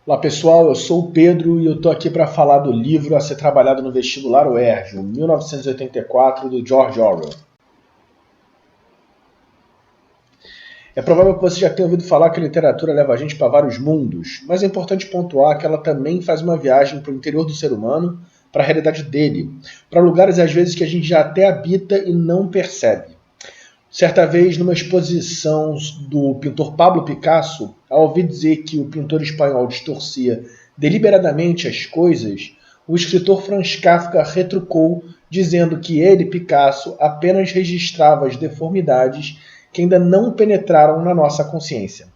Olá pessoal, eu sou o Pedro e eu estou aqui para falar do livro a ser trabalhado no vestibular UERJ, 1984, do George Orwell. É provável que você já tenha ouvido falar que a literatura leva a gente para vários mundos, mas é importante pontuar que ela também faz uma viagem para o interior do ser humano, para a realidade dele, para lugares às vezes que a gente já até habita e não percebe. Certa vez, numa exposição do pintor Pablo Picasso, ao ouvir dizer que o pintor espanhol distorcia deliberadamente as coisas, o escritor Franz Kafka retrucou, dizendo que ele, Picasso, apenas registrava as deformidades que ainda não penetraram na nossa consciência.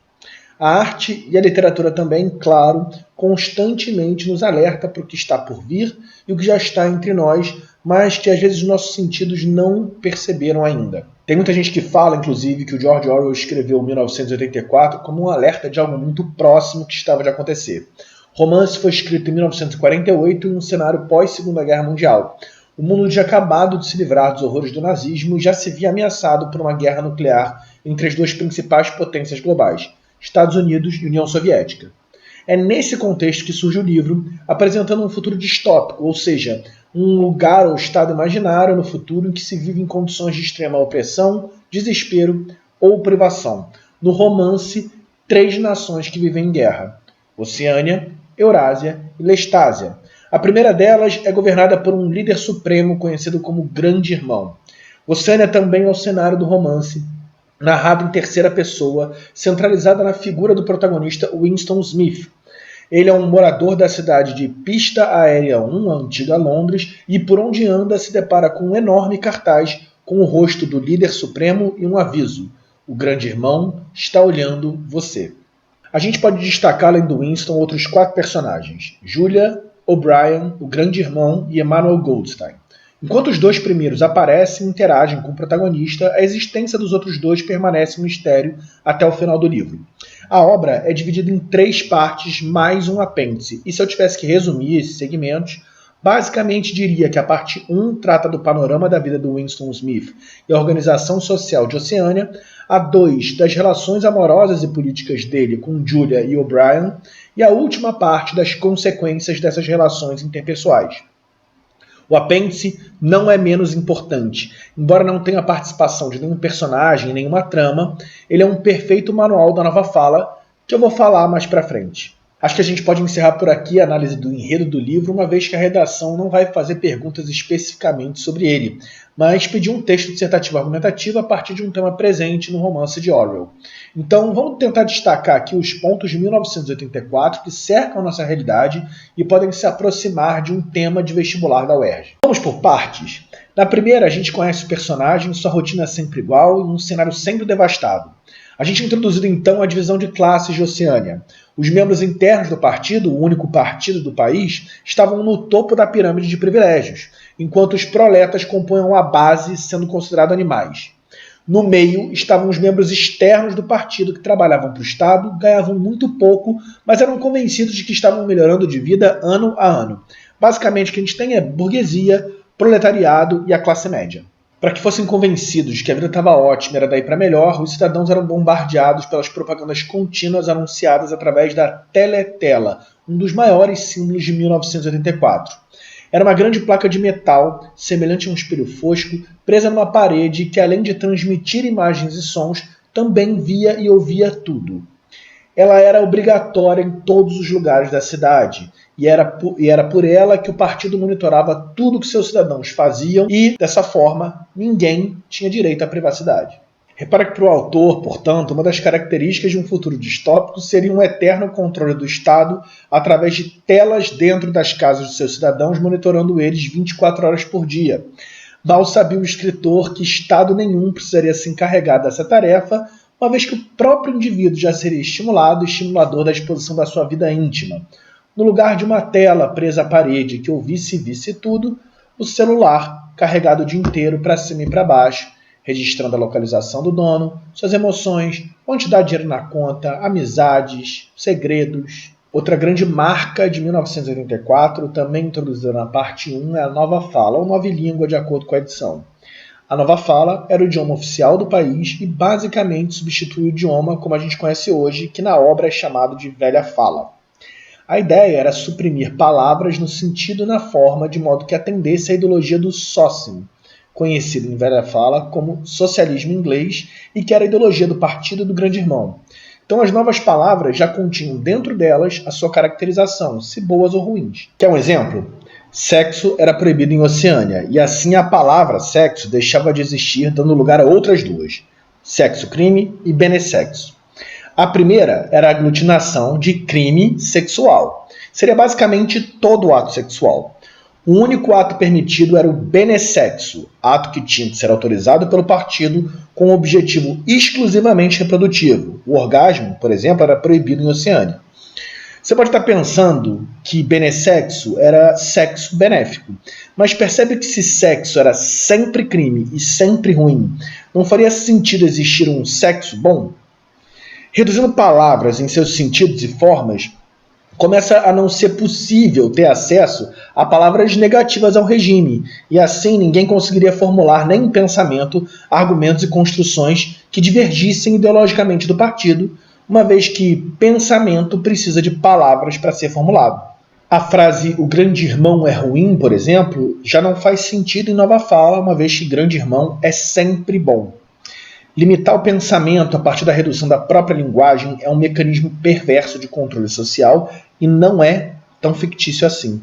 A arte e a literatura também, claro, constantemente nos alerta para o que está por vir e o que já está entre nós, mas que às vezes nossos sentidos não perceberam ainda. Tem muita gente que fala, inclusive, que o George Orwell escreveu 1984 como um alerta de algo muito próximo que estava de acontecer. O romance foi escrito em 1948 em um cenário pós-Segunda Guerra Mundial. O mundo tinha acabado de se livrar dos horrores do nazismo e já se via ameaçado por uma guerra nuclear entre as duas principais potências globais, Estados Unidos e União Soviética. É nesse contexto que surge o livro, apresentando um futuro distópico, ou seja, um lugar ou estado imaginário no futuro em que se vive em condições de extrema opressão, desespero ou privação. No romance, 3 nações que vivem em guerra: Oceânia, Eurásia e Lestásia. A primeira delas é governada por um líder supremo conhecido como Grande Irmão. Oceânia também é o cenário do romance, narrado em terceira pessoa, centralizada na figura do protagonista Winston Smith. Ele é um morador da cidade de Pista Aérea 1, a antiga Londres, e por onde anda se depara com um enorme cartaz com o rosto do líder supremo e um aviso: o grande irmão está olhando você. A gente pode destacar, além do Winston, outros 4 personagens: Julia, O'Brien, o grande irmão e Emmanuel Goldstein. Enquanto os 2 primeiros aparecem e interagem com o protagonista, a existência dos outros 2 permanece um mistério até o final do livro. A obra é dividida em 3 partes mais um apêndice, e se eu tivesse que resumir esses segmentos, basicamente diria que a parte 1 trata do panorama da vida do Winston Smith e a organização social de Oceânia, a 2 das relações amorosas e políticas dele com Julia e O'Brien, e a última parte das consequências dessas relações interpessoais. O apêndice não é menos importante. Embora não tenha participação de nenhum personagem, nenhuma trama, ele é um perfeito manual da nova fala, que eu vou falar mais pra frente. Acho que a gente pode encerrar por aqui a análise do enredo do livro, uma vez que a redação não vai fazer perguntas especificamente sobre ele, mas pedir um texto dissertativo argumentativo a partir de um tema presente no romance de Orwell. Então vamos tentar destacar aqui os pontos de 1984 que cercam a nossa realidade e podem se aproximar de um tema de vestibular da UERJ. Vamos por partes. Na primeira, a gente conhece o personagem, sua rotina é sempre igual e um cenário sempre devastado. A gente é introduzido então a divisão de classes de Oceânia. Os membros internos do partido, o único partido do país, estavam no topo da pirâmide de privilégios, enquanto os proletas compunham a base, sendo considerados animais. No meio estavam os membros externos do partido que trabalhavam para o Estado, ganhavam muito pouco, mas eram convencidos de que estavam melhorando de vida ano a ano. Basicamente o que a gente tem é burguesia, proletariado e a classe média. Para que fossem convencidos de que a vida estava ótima e era daí para melhor, os cidadãos eram bombardeados pelas propagandas contínuas anunciadas através da Teletela, um dos maiores símbolos de 1984. Era uma grande placa de metal, semelhante a um espelho fosco, presa numa parede que, além de transmitir imagens e sons, também via e ouvia tudo. Ela era obrigatória em todos os lugares da cidade, e era por ela que o partido monitorava tudo que seus cidadãos faziam e, dessa forma, ninguém tinha direito à privacidade. Repara que para o autor, portanto, uma das características de um futuro distópico seria um eterno controle do Estado através de telas dentro das casas de seus cidadãos, monitorando eles 24 horas por dia. Mal sabia o escritor que Estado nenhum precisaria se encarregar dessa tarefa, uma vez que o próprio indivíduo já seria estimulado e estimulador da exposição da sua vida íntima. No lugar de uma tela presa à parede que ouvisse e visse tudo, o celular carregado o dia inteiro para cima e para baixo, registrando a localização do dono, suas emoções, quantidade de dinheiro na conta, amizades, segredos. Outra grande marca de 1984, também introduzida na parte 1, é a nova fala, ou nova língua, de acordo com a edição. A nova fala era o idioma oficial do país e basicamente substitui o idioma como a gente conhece hoje, que na obra é chamado de velha fala. A ideia era suprimir palavras no sentido e na forma de modo que atendesse à ideologia do Socin, conhecido em velha fala como socialismo inglês, e que era a ideologia do partido do Grande Irmão. Então as novas palavras já continham dentro delas a sua caracterização, se boas ou ruins. Quer um exemplo? Sexo era proibido em Oceânia, e assim a palavra sexo deixava de existir, dando lugar a outras duas: sexo-crime e benessexo. A primeira era a aglutinação de crime sexual. Seria basicamente todo ato sexual. O único ato permitido era o benessexo, ato que tinha que ser autorizado pelo partido com o objetivo exclusivamente reprodutivo. O orgasmo, por exemplo, era proibido em Oceânia. Você pode estar pensando que benessexo era sexo benéfico, mas percebe que se sexo era sempre crime e sempre ruim, não faria sentido existir um sexo bom? Reduzindo palavras em seus sentidos e formas, começa a não ser possível ter acesso a palavras negativas ao regime, e assim ninguém conseguiria formular nem em pensamento argumentos e construções que divergissem ideologicamente do partido, uma vez que pensamento precisa de palavras para ser formulado. A frase "o grande irmão é ruim", por exemplo, já não faz sentido em nova fala, uma vez que grande irmão é sempre bom. Limitar o pensamento a partir da redução da própria linguagem é um mecanismo perverso de controle social e não é tão fictício assim.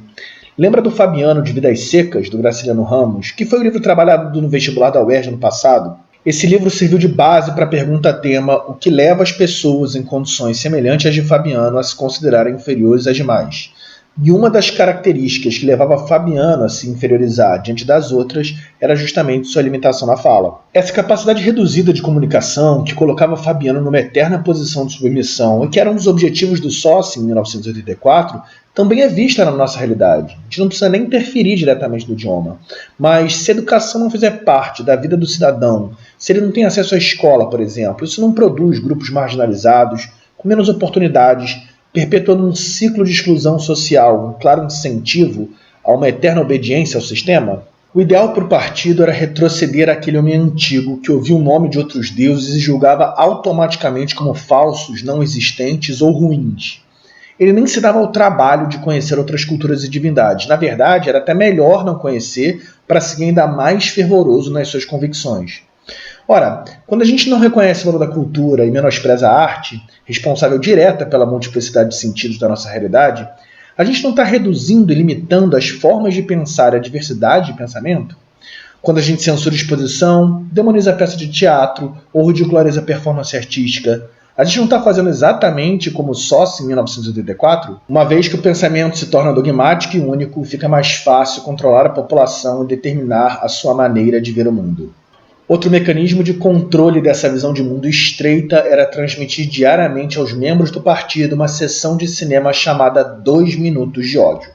Lembra do Fabiano de Vidas Secas, do Graciliano Ramos, que foi o livro trabalhado no vestibular da UERJ no passado? Esse livro serviu de base para a pergunta-tema "O que leva as pessoas em condições semelhantes às de Fabiano a se considerarem inferiores às demais?". E uma das características que levava Fabiano a se inferiorizar diante das outras era justamente sua limitação na fala. Essa capacidade reduzida de comunicação, que colocava Fabiano numa eterna posição de submissão e que era um dos objetivos do Socin em 1984, também é vista na nossa realidade. A gente não precisa nem interferir diretamente no idioma. Mas se a educação não fizer parte da vida do cidadão, se ele não tem acesso à escola, por exemplo, isso não produz grupos marginalizados, com menos oportunidades, perpetuando um ciclo de exclusão social, um claro incentivo a uma eterna obediência ao sistema? O ideal para o partido era retroceder àquele homem antigo que ouvia o nome de outros deuses e julgava automaticamente como falsos, não existentes ou ruins. Ele nem se dava ao trabalho de conhecer outras culturas e divindades. Na verdade, era até melhor não conhecer para seguir ainda mais fervoroso nas suas convicções. Ora, quando a gente não reconhece o valor da cultura e menospreza a arte, responsável direta pela multiplicidade de sentidos da nossa realidade, a gente não está reduzindo e limitando as formas de pensar e a diversidade de pensamento? Quando a gente censura exposição, demoniza a peça de teatro ou ridiculariza a performance artística, a gente não está fazendo exatamente como o Socin em 1984? Uma vez que o pensamento se torna dogmático e único, fica mais fácil controlar a população e determinar a sua maneira de ver o mundo. Outro mecanismo de controle dessa visão de mundo estreita era transmitir diariamente aos membros do partido uma sessão de cinema chamada 2 Minutos de Ódio.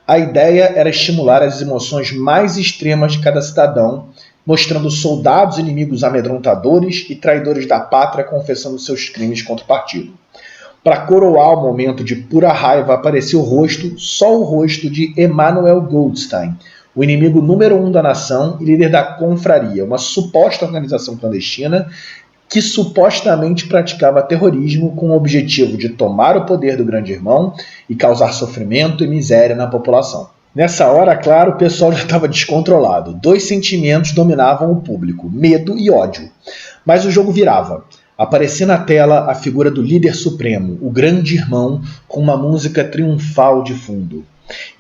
A ideia era estimular as emoções mais extremas de cada cidadão, mostrando soldados inimigos amedrontadores e traidores da pátria confessando seus crimes contra o partido. Para coroar o momento de pura raiva, apareceu só o rosto de Emanuel Goldstein, o inimigo número 1 da nação e líder da confraria, uma suposta organização clandestina que supostamente praticava terrorismo com o objetivo de tomar o poder do Grande Irmão e causar sofrimento e miséria na população. Nessa hora, claro, o pessoal já estava descontrolado. 2 sentimentos dominavam o público: medo e ódio. Mas o jogo virava. Aparecia na tela a figura do líder supremo, o Grande Irmão, com uma música triunfal de fundo.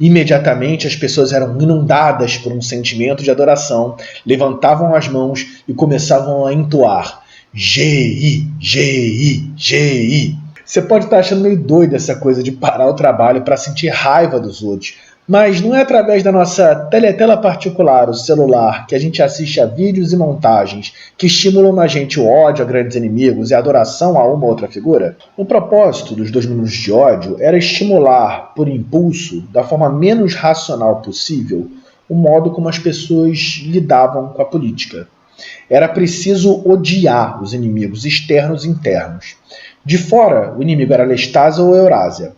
Imediatamente as pessoas eram inundadas por um sentimento de adoração, levantavam as mãos e começavam a entoar G.I., G.I., G.I. Você pode estar achando meio doido essa coisa de parar o trabalho para sentir raiva dos outros, mas não é através da nossa teletela particular, o celular, que a gente assiste a vídeos e montagens que estimulam na gente o ódio a grandes inimigos e a adoração a uma ou outra figura? O propósito dos 2 Minutos de Ódio era estimular, por impulso, da forma menos racional possível, o modo como as pessoas lidavam com a política. Era preciso odiar os inimigos externos e internos. De fora, o inimigo era Lestásia ou Eurásia.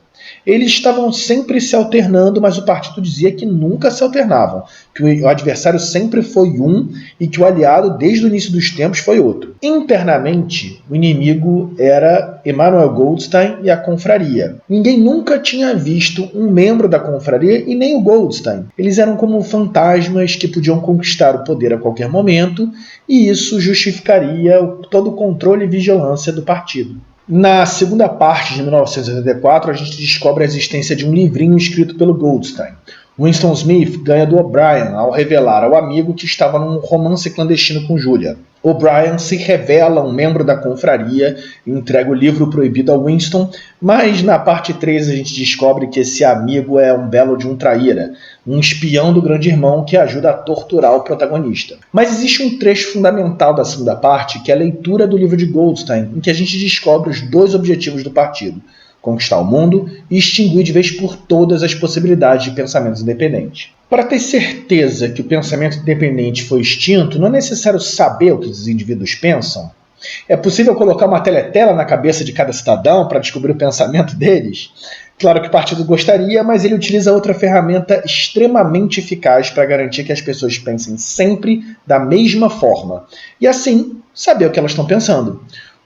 Eles estavam sempre se alternando, mas o partido dizia que nunca se alternavam, que o adversário sempre foi um e que o aliado desde o início dos tempos foi outro. Internamente, o inimigo era Emmanuel Goldstein e a confraria. Ninguém nunca tinha visto um membro da confraria e nem o Goldstein. Eles eram como fantasmas que podiam conquistar o poder a qualquer momento, e isso justificaria todo o controle e vigilância do partido. Na segunda parte de 1984, a gente descobre a existência de um livrinho escrito pelo Goldstein. Winston Smith ganha do O'Brien ao revelar ao amigo que estava num romance clandestino com Julia. O'Brien se revela um membro da confraria e entrega o livro proibido a Winston, mas na parte 3 a gente descobre que esse amigo é um belo de um traíra, um espião do grande irmão que ajuda a torturar o protagonista. Mas existe um trecho fundamental da segunda parte, que é a leitura do livro de Goldstein, em que a gente descobre os dois objetivos do partido: conquistar o mundo e extinguir de vez por todas as possibilidades de pensamentos independentes. Para ter certeza que o pensamento independente foi extinto, não é necessário saber o que os indivíduos pensam. É possível colocar uma teletela na cabeça de cada cidadão para descobrir o pensamento deles? Claro que o partido gostaria, mas ele utiliza outra ferramenta extremamente eficaz para garantir que as pessoas pensem sempre da mesma forma. E assim, saber o que elas estão pensando.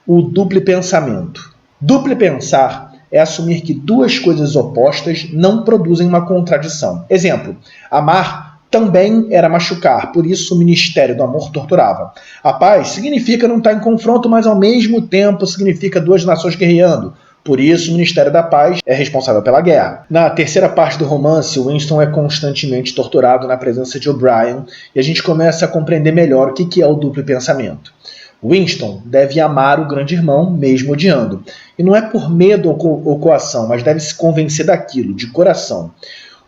O duplo pensamento. Duplo pensar é assumir que duas coisas opostas não produzem uma contradição. Exemplo, amar também era machucar, por isso o Ministério do Amor torturava. A paz significa não estar em confronto, mas ao mesmo tempo significa duas nações guerreando. Por isso, o Ministério da Paz é responsável pela guerra. Na terceira parte do romance, Winston é constantemente torturado na presença de O'Brien e a gente começa a compreender melhor o que é o duplo pensamento. Winston deve amar o grande irmão, mesmo odiando. E não é por medo ou coação, mas deve se convencer daquilo, de coração.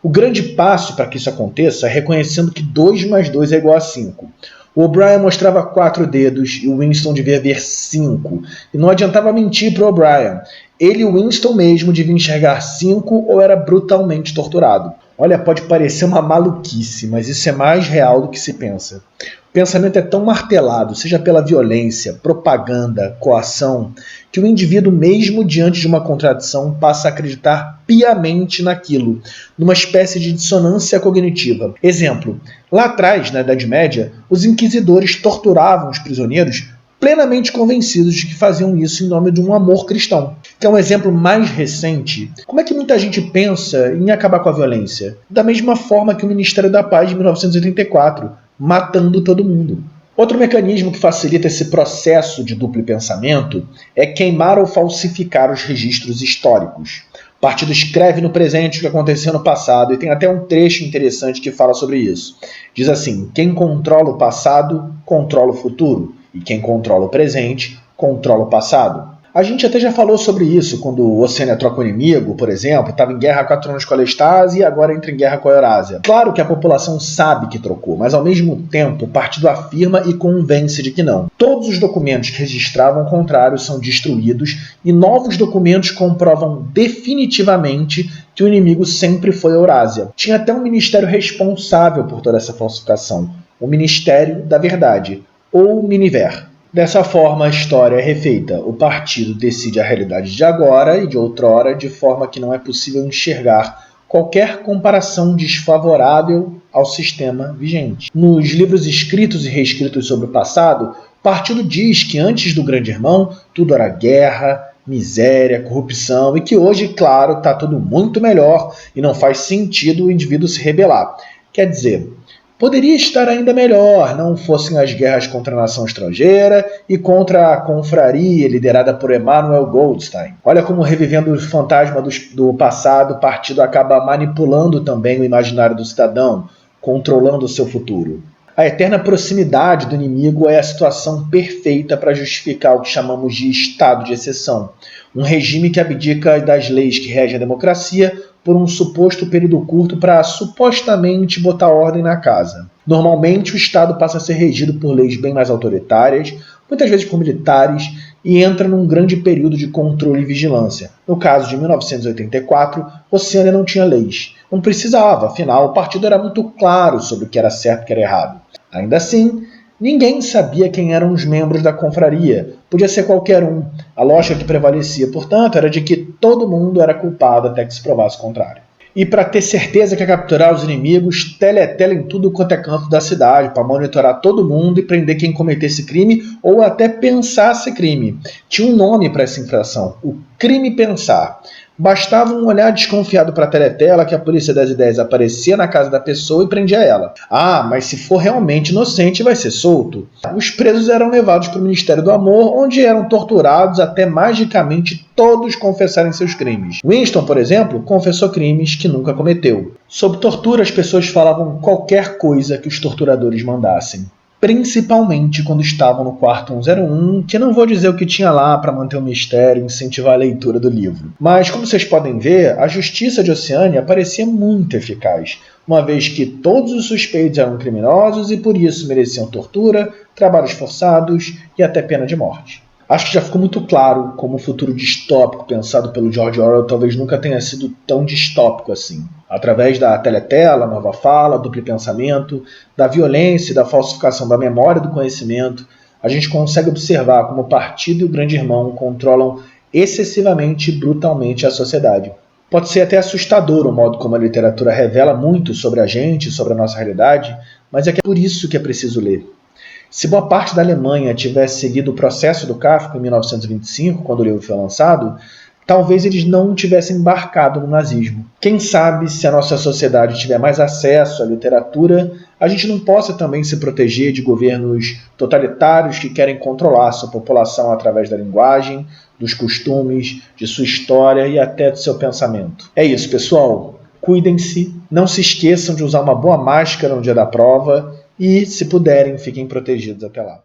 O grande passo para que isso aconteça é reconhecendo que 2 mais 2 é igual a 5. O O'Brien mostrava 4 dedos e o Winston devia ver 5. E não adiantava mentir para o O'Brien. Ele, o Winston mesmo, devia enxergar 5 ou era brutalmente torturado. Olha, pode parecer uma maluquice, mas isso é mais real do que se pensa. O pensamento é tão martelado, seja pela violência, propaganda, coação, que o indivíduo, mesmo diante de uma contradição, passa a acreditar piamente naquilo, numa espécie de dissonância cognitiva. Exemplo, lá atrás, na Idade Média, os inquisidores torturavam os prisioneiros plenamente convencidos de que faziam isso em nome de um amor cristão. Que é um exemplo mais recente. Como é que muita gente pensa em acabar com a violência? Da mesma forma que o Ministério da Paz de 1984, matando todo mundo. Outro mecanismo que facilita esse processo de duplo pensamento é queimar ou falsificar os registros históricos. O partido escreve no presente o que aconteceu no passado, e tem até um trecho interessante que fala sobre isso. Diz assim: quem controla o passado, controla o futuro, e quem controla o presente, controla o passado. A gente até já falou sobre isso quando o Oceania troca o inimigo, por exemplo, estava em guerra há 4 anos com a Lestásia e agora entra em guerra com a Eurásia. Claro que a população sabe que trocou, mas ao mesmo tempo o partido afirma e convence de que não. Todos os documentos que registravam o contrário são destruídos e novos documentos comprovam definitivamente que o inimigo sempre foi a Eurásia. Tinha até um ministério responsável por toda essa falsificação, o Ministério da Verdade, ou Miniver. Dessa forma, a história é refeita. O partido decide a realidade de agora e de outrora de forma que não é possível enxergar qualquer comparação desfavorável ao sistema vigente. Nos livros escritos e reescritos sobre o passado, o partido diz que antes do Grande Irmão, tudo era guerra, miséria, corrupção e que hoje, claro, está tudo muito melhor e não faz sentido o indivíduo se rebelar. Quer dizer, poderia estar ainda melhor, não fossem as guerras contra a nação estrangeira e contra a confraria liderada por Emmanuel Goldstein. Olha como, revivendo o fantasma do passado, o partido acaba manipulando também o imaginário do cidadão, controlando o seu futuro. A eterna proximidade do inimigo é a situação perfeita para justificar o que chamamos de estado de exceção, um regime que abdica das leis que regem a democracia por um suposto período curto para supostamente botar ordem na casa. Normalmente o Estado passa a ser regido por leis bem mais autoritárias, muitas vezes por militares, e entra num grande período de controle e vigilância. No caso de 1984, Oceania não tinha leis. Não precisava, afinal, o partido era muito claro sobre o que era certo e o que era errado. Ainda assim, Ninguém sabia quem eram os membros da confraria. Podia ser qualquer um. A lógica que prevalecia, portanto, era de que todo mundo era culpado até que se provasse o contrário. E para ter certeza que ia capturar os inimigos, teletela em tudo quanto é canto da cidade, para monitorar todo mundo e prender quem cometesse crime ou até pensasse crime. Tinha um nome para essa infração, o crime pensar. Bastava um olhar desconfiado para a teletela que a polícia das ideias aparecia na casa da pessoa e prendia ela. Ah, mas se for realmente inocente, vai ser solto. Os presos eram levados para o Ministério do Amor, onde eram torturados até magicamente todos confessarem seus crimes. Winston, por exemplo, confessou crimes que nunca cometeu. Sob tortura, as pessoas falavam qualquer coisa que os torturadores mandassem. Principalmente quando estavam no quarto 101, que não vou dizer o que tinha lá para manter o mistério e incentivar a leitura do livro. Mas, como vocês podem ver, a justiça de Oceania parecia muito eficaz, uma vez que todos os suspeitos eram criminosos e por isso mereciam tortura, trabalhos forçados e até pena de morte. Acho que já ficou muito claro como o futuro distópico pensado pelo George Orwell talvez nunca tenha sido tão distópico assim. Através da teletela, nova fala, duplo pensamento, da violência e da falsificação da memória e do conhecimento, a gente consegue observar como o partido e o grande irmão controlam excessivamente e brutalmente a sociedade. Pode ser até assustador o modo como a literatura revela muito sobre a gente, sobre a nossa realidade, mas é por isso que é preciso ler. Se boa parte da Alemanha tivesse seguido o processo do Kafka em 1925, quando o livro foi lançado, talvez eles não tivessem embarcado no nazismo. Quem sabe, se a nossa sociedade tiver mais acesso à literatura, a gente não possa também se proteger de governos totalitários que querem controlar sua população através da linguagem, dos costumes, de sua história e até do seu pensamento. É isso, pessoal. Cuidem-se, não se esqueçam de usar uma boa máscara no dia da prova, e, se puderem, fiquem protegidos até lá.